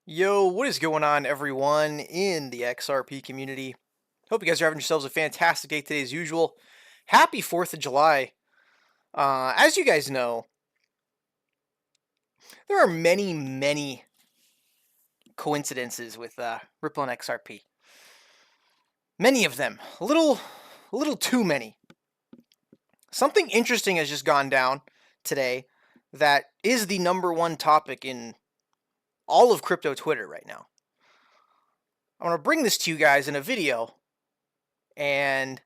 Yo, what is going on, everyone in the XRP community? Hope you guys are having yourselves a fantastic day today, as usual. Happy 4th of July. As you guys know, there are many coincidences with Ripple and XRP. Many of them. A little too many. Something interesting has just gone down today that is the #1 topic in all of crypto Twitter right now. I want to bring this to you guys in a video and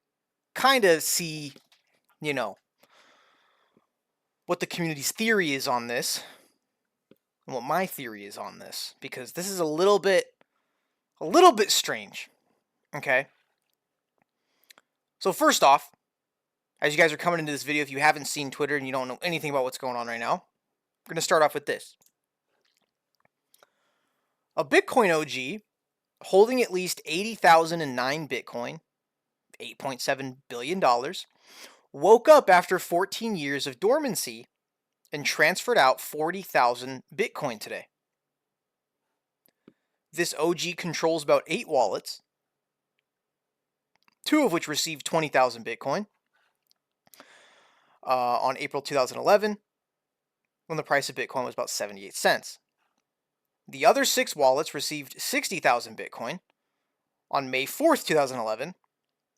kind of see, you know, what the community's theory is on this and what my theory is on this, because this is a little bit strange. Okay. So first off, as you guys are coming into this video, if you haven't seen Twitter and you don't know anything about what's going on right now, we're going to start off with this. A Bitcoin OG holding at least 80,009 Bitcoin, $8.7 billion, woke up after 14 years of dormancy and transferred out 40,000 Bitcoin today. This OG controls about 8 wallets, 2 of which received 20,000 Bitcoin on April 2011, when the price of Bitcoin was about 78 cents. The other 6 wallets received 60,000 Bitcoin on May 4th, 2011,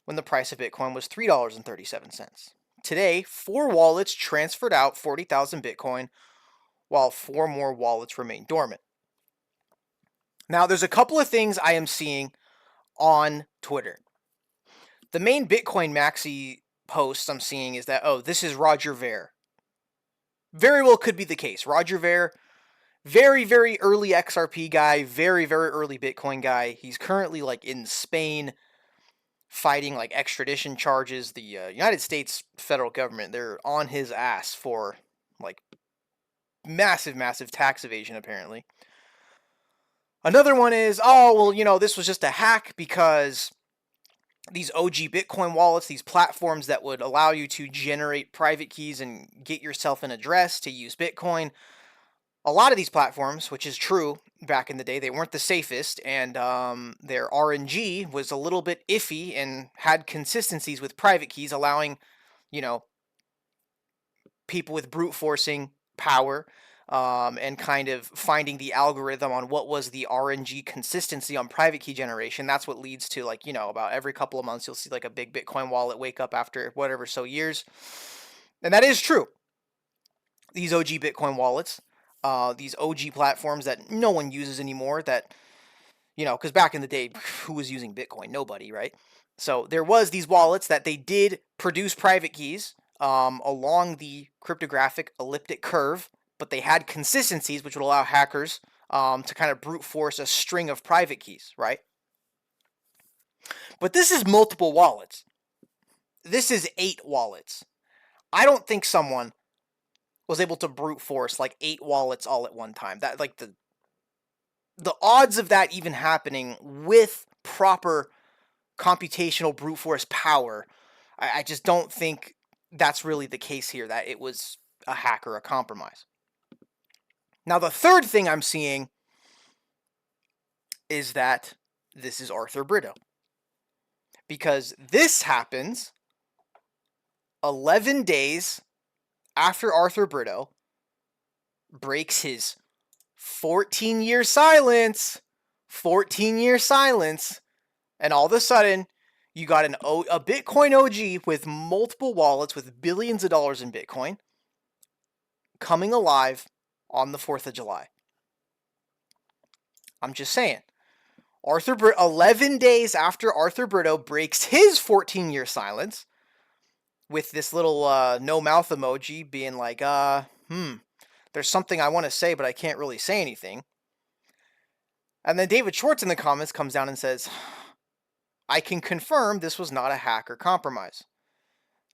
when the price of Bitcoin was $3.37. Today, 4 wallets transferred out 40,000 Bitcoin, while 4 more wallets remain dormant. Now, there's a couple of things I am seeing on Twitter. The main Bitcoin maxi post I'm seeing is that, oh, this is Roger Ver. Very well could be the case. Roger Ver, very early XRP guy, very early Bitcoin guy. He's currently like in Spain fighting like extradition charges. The United States federal government, they're on his ass for like massive tax evasion apparently. Another one is, oh, well, this was just a hack because these OG Bitcoin wallets, these platforms that would allow you to generate private keys and get yourself an address to use Bitcoin. A lot of these platforms, which is true back in the day, they weren't the safest, and their RNG was a little bit iffy and had consistencies with private keys, allowing, people with brute forcing power and kind of finding the algorithm on what was the RNG consistency on private key generation. That's what leads to, like, about every couple of months, you'll see like a big Bitcoin wallet wake up after whatever so years. And that is true. These OG Bitcoin wallets, these OG platforms that no one uses anymore, that, because back in the day, who was using Bitcoin? Nobody, right? So there was these wallets that they did produce private keys along the cryptographic elliptic curve, but they had consistencies which would allow hackers to kind of brute force a string of private keys, right? But this is multiple wallets. This is 8 wallets. I don't think someone was able to brute force like 8 wallets all at one time. That, like, the odds of that even happening with proper computational brute force power, I just don't think that's really the case here, that it was a hack or a compromise. Now, the third thing I'm seeing is that this is Arthur Britto, because this happens 11 days after Arthur Britto breaks his 14-year silence, and all of a sudden, you got a Bitcoin OG with multiple wallets with billions of dollars in Bitcoin coming alive on the 4th of July. I'm just saying. 11 days after Arthur Britto breaks his 14-year silence with this little no mouth emoji being like, there's something I want to say, but I can't really say anything. And then David Schwartz in the comments comes down and says, I can confirm this was not a hack or compromise.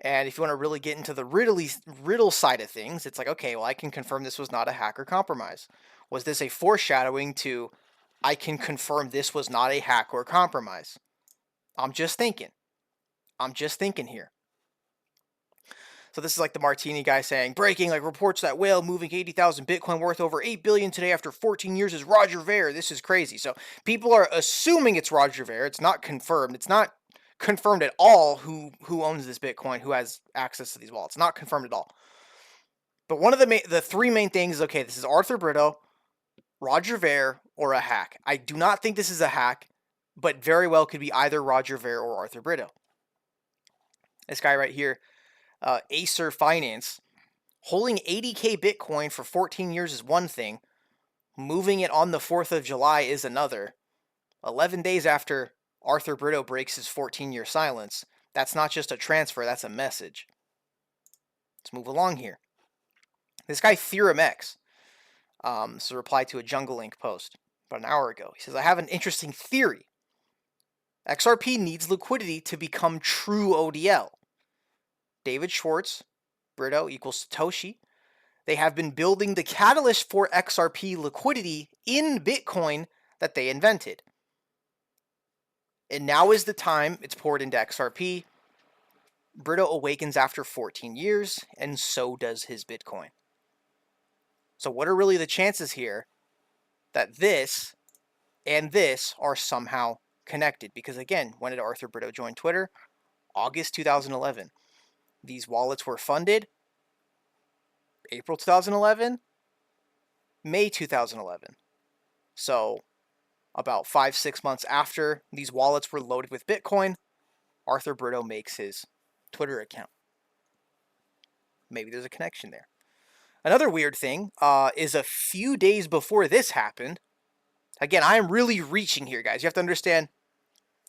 And if you want to really get into the riddle side of things, it's like, okay, well, I can confirm this was not a hack or compromise. Was this a foreshadowing to, I can confirm this was not a hack or compromise? I'm just thinking here. So this is like the Martini guy saying, breaking, like reports that whale moving 80,000 Bitcoin worth over 8 billion today after 14 years is Roger Ver. This is crazy. So people are assuming it's Roger Ver. It's not confirmed. It's not confirmed at all who owns this Bitcoin, who has access to these wallets. Not confirmed at all. But one of the three main things is, okay, this is Arthur Britto, Roger Ver, or a hack. I do not think this is a hack, but very well could be either Roger Ver or Arthur Britto. This guy right here, Acer Finance, holding 80K Bitcoin for 14 years is one thing. Moving it on the 4th of July is another. 11 days after Arthur Britto breaks his 14-year silence, that's not just a transfer, that's a message. Let's move along here. This guy, Theorem X, this is a reply to a Jungle Link post about an hour ago. He says, I have an interesting theory. XRP needs liquidity to become true ODL. David Schwartz, Britto equals Satoshi. They have been building the catalyst for XRP liquidity in Bitcoin that they invented. And now is the time it's poured into XRP. Britto awakens after 14 years, and so does his Bitcoin. So what are really the chances here that this and this are somehow connected? Because again, when did Arthur Britto join Twitter? August 2011. These wallets were funded April 2011, May 2011. So about 5-6 months after these wallets were loaded with Bitcoin, Arthur Britto makes his Twitter account. Maybe there's a connection there. Another weird thing is a few days before this happened. Again, I am really reaching here, guys. You have to understand,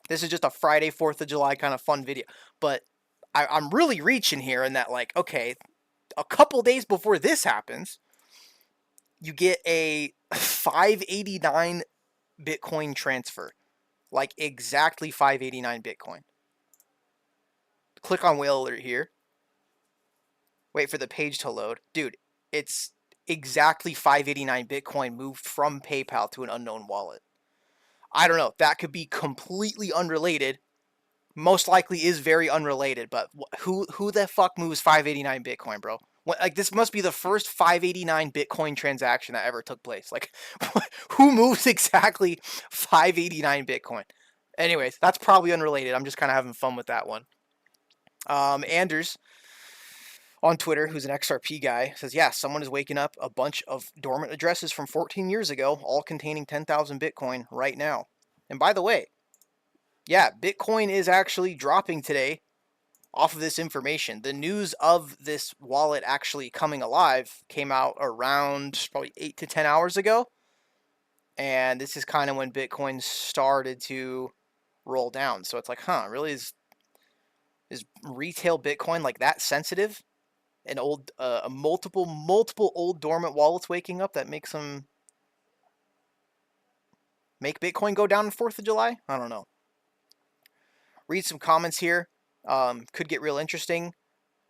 this is just a Friday, 4th of July kind of fun video. But I'm really reaching here in that, like, okay, a couple days before this happens, you get a 589 Bitcoin transfer. Like, exactly 589 Bitcoin. Click on Whale Alert here. Wait for the page to load. Dude, it's exactly 589 Bitcoin moved from PayPal to an unknown wallet. I don't know. That could be completely unrelated. Most likely is very unrelated, but who the fuck moves 589 Bitcoin, bro? What, like, this must be the first 589 Bitcoin transaction that ever took place. Like, who moves exactly 589 Bitcoin? Anyways, that's probably unrelated. I'm just kind of having fun with that one. Anders on Twitter, who's an XRP guy, says, yeah, someone is waking up a bunch of dormant addresses from 14 years ago, all containing 10,000 Bitcoin right now. And by the way, yeah, Bitcoin is actually dropping today off of this information. The news of this wallet actually coming alive came out around probably 8 to 10 hours ago. And this is kind of when Bitcoin started to roll down. So it's like, huh, really is retail Bitcoin like that sensitive? An old, multiple old dormant wallets waking up that makes them make Bitcoin go down on 4th of July? I don't know. Read some comments here. Could get real interesting.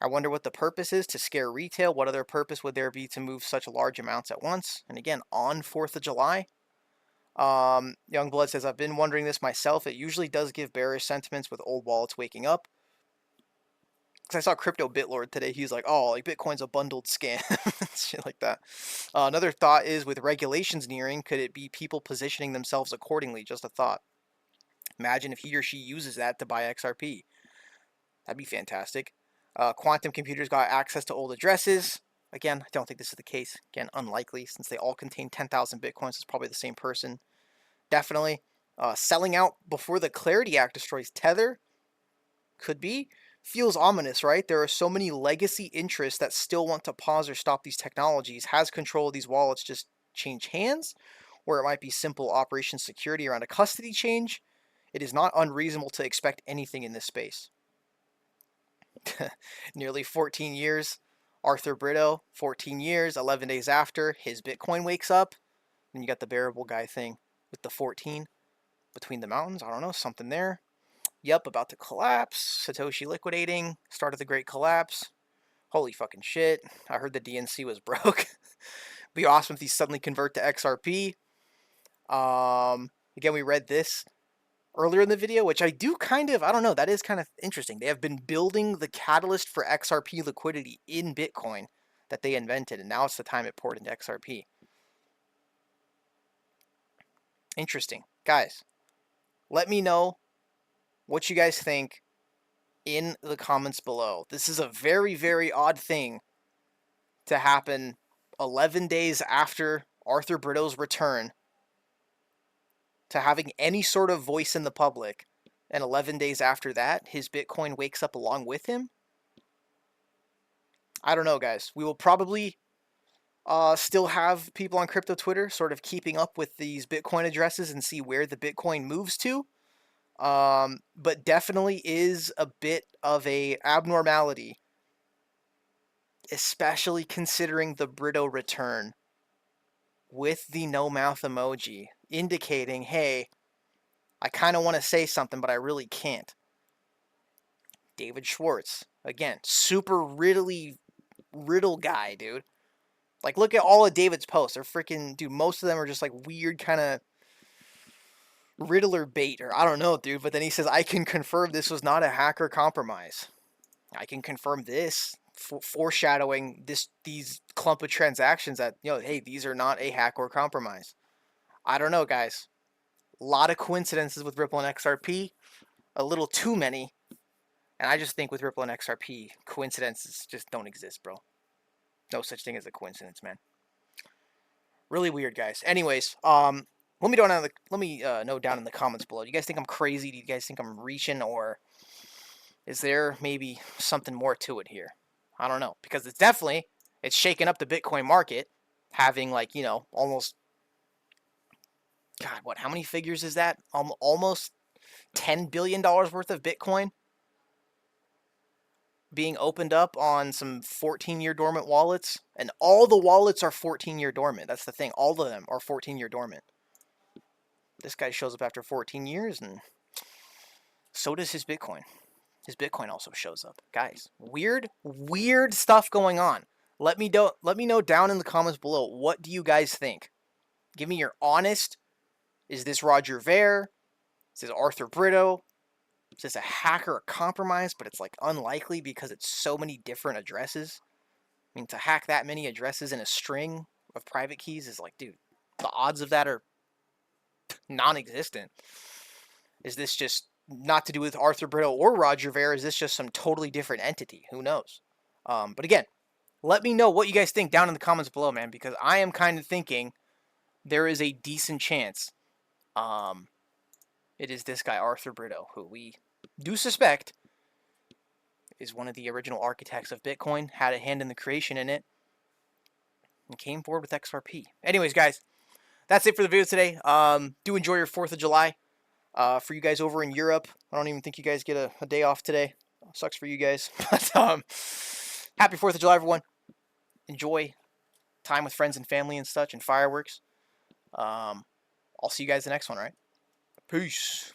I wonder what the purpose is to scare retail. What other purpose would there be to move such large amounts at once? And again, on 4th of July. Youngblood says, I've been wondering this myself. It usually does give bearish sentiments with old wallets waking up. Because I saw Crypto Bitlord today. He was like, oh, like Bitcoin's a bundled scam. Shit like that. Another thought is, with regulations nearing, could it be people positioning themselves accordingly? Just a thought. Imagine if he or she uses that to buy XRP. That'd be fantastic. Quantum computers got access to old addresses. Again, I don't think this is the case. Again, unlikely, since they all contain 10,000 Bitcoins. It's probably the same person. Definitely. Selling out before the Clarity Act destroys Tether. Could be. Feels ominous, right? There are so many legacy interests that still want to pause or stop these technologies. Has control of these wallets just change hands? Or it might be simple operation security around a custody change. It is not unreasonable to expect anything in this space. Nearly 14 years. Arthur Britto, 14 years, 11 days after, his Bitcoin wakes up. And you got the bearable guy thing with the 14 between the mountains. I don't know, something there. Yep, about to collapse. Satoshi liquidating. Start of the great collapse. Holy fucking shit. I heard the DNC was broke. Be awesome if these suddenly convert to XRP. Again, we read this earlier in the video, which I do kind of, I don't know, that is kind of interesting. They have been building the catalyst for XRP liquidity in Bitcoin that they invented, and now it's the time it poured into XRP. Interesting. Guys, let me know what you guys think in the comments below. This is a very, very odd thing to happen 11 days after Arthur Britto's return to having any sort of voice in the public, and 11 days after that, his Bitcoin wakes up along with him. I don't know, guys. We will probably still have people on crypto Twitter sort of keeping up with these Bitcoin addresses and see where the Bitcoin moves to. But definitely is a bit of a abnormality, especially considering the Britto return with the no mouth emoji, indicating, hey, I kind of want to say something, but I really can't. David Schwartz, again, super riddle guy, dude. Like, look at all of David's posts. They're freaking, dude, most of them are just like weird kind of Riddler bait, or I don't know, dude. But then he says, I can confirm this was not a hacker compromise. I can confirm this, foreshadowing these clump of transactions that, hey, these are not a hack or compromise. I don't know, guys. A lot of coincidences with Ripple and XRP. A little too many. And I just think with Ripple and XRP, coincidences just don't exist, bro. No such thing as a coincidence, man. Really weird, guys. Anyways, let me know down in the comments below. Do you guys think I'm crazy? Do you guys think I'm reaching, or is there maybe something more to it here? I don't know, because it's shaking up the Bitcoin market, having almost, God, how many figures is that? Almost $10 billion worth of Bitcoin being opened up on some 14-year dormant wallets, and all the wallets are 14-year dormant. That's the thing. All of them are 14-year dormant. This guy shows up after 14 years, and so does his Bitcoin. His Bitcoin also shows up. Guys, weird stuff going on. Let me know down in the comments below. What do you guys think? Give me your honest. Is this Roger Ver? Is this Arthur Britto? Is this a hacker or compromise? But it's like unlikely because it's so many different addresses. I mean, to hack that many addresses in a string of private keys is like, dude, the odds of that are non-existent. Is this just not to do with Arthur Britto or Roger Ver? Is this just some totally different entity? Who knows? But again, let me know what you guys think down in the comments below, man, because I am kind of thinking there is a decent chance it is this guy, Arthur Britto, who we do suspect is one of the original architects of Bitcoin, had a hand in the creation in it, and came forward with XRP. Anyways, guys, that's it for the video today. Do enjoy your 4th of July. For you guys over in Europe, I don't even think you guys get a day off today. Sucks for you guys. But happy 4th of July, everyone. Enjoy time with friends and family and such, and fireworks. I'll see you guys the next one, all right? Peace.